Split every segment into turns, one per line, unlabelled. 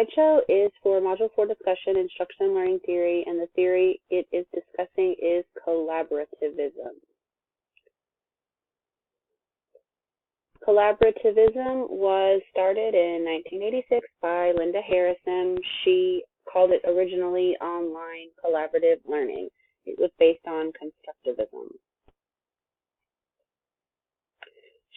slideshow is for Module 4 discussion, instruction and learning theory, and the theory it is discussing is collaborativism. Collaborativism was started in 1986 by Linda Harrison. She called it originally online collaborative learning. It was based on constructivism.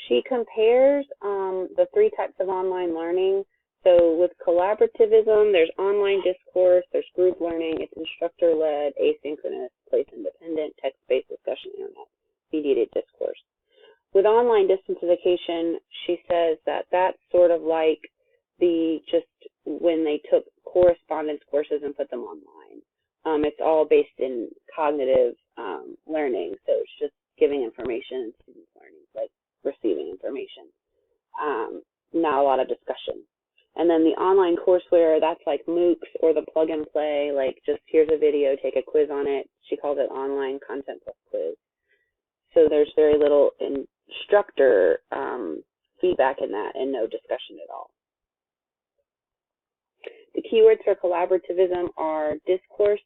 She compares the three types of online learning. So with collaborativism, there's online discourse, there's group learning, it's instructor-led, asynchronous, place-independent, text-based discussion, internet, mediated discourse. With online distantification, she says that that's sort of like just when they took correspondence courses and put them online. It's all based in cognitive learning, so it's just giving information and students learning, like receiving information. Not a lot of discussion. And then the online courseware, that's like MOOCs or the plug and play, like just here's a video, take a quiz on it. She calls it online content plus quiz. So there's very little instructor feedback in that and no discussion at all. The keywords for collaborativism are discourse,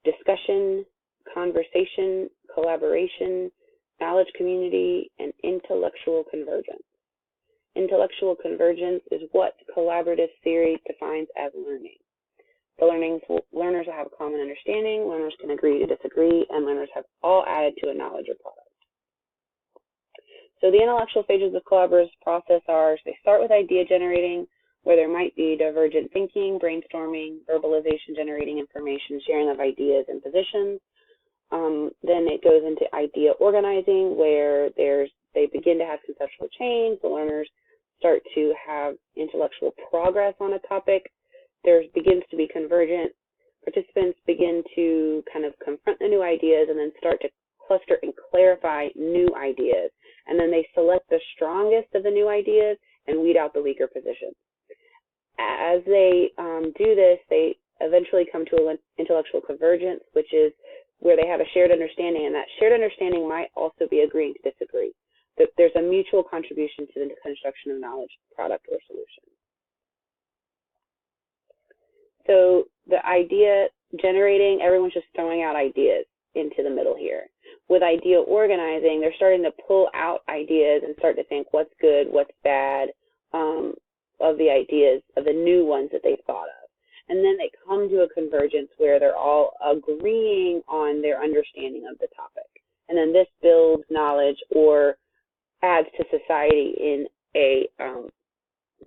discussion, conversation, collaboration, knowledge community, and intellectual convergence. Intellectual convergence is what collaborative theory defines as learning. The learners will have a common understanding, learners can agree to disagree, and learners have all added to a knowledge or product. So the intellectual stages of collaborative process are, they start with idea generating, where there might be divergent thinking, brainstorming, verbalization, generating information, sharing of ideas and positions. Then it goes into idea organizing, where they begin to have conceptual change, the learners start to have intellectual progress on a topic. There begins to be convergent. Participants begin to kind of confront the new ideas and then start to cluster and clarify new ideas. And then they select the strongest of the new ideas and weed out the weaker positions. As they do this, they eventually come to an intellectual convergence, which is where they have a shared understanding, and that shared understanding might also be agreeing to disagree. There's a mutual contribution to the construction of knowledge, product, or solution. So the idea generating, everyone's just throwing out ideas into the middle here. With idea organizing, they're starting to pull out ideas and start to think what's good, what's bad of the ideas, of the new ones that they've thought of. And then they come to a convergence where they're all agreeing on their understanding of the topic. And then this builds knowledge or adds to society in a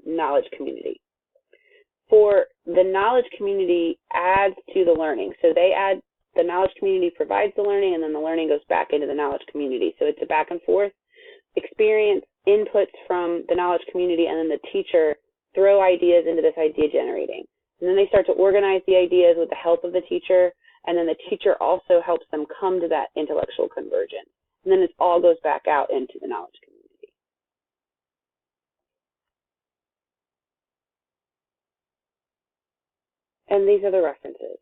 knowledge community. For the knowledge community adds to the learning. So the knowledge community provides the learning, and then the learning goes back into the knowledge community. So it's a back and forth experience, inputs from the knowledge community, and then the teacher throw ideas into this idea generating. And then they start to organize the ideas with the help of the teacher, and then the teacher also helps them come to that intellectual convergence. And then it all goes back out into the knowledge community. And these are the references.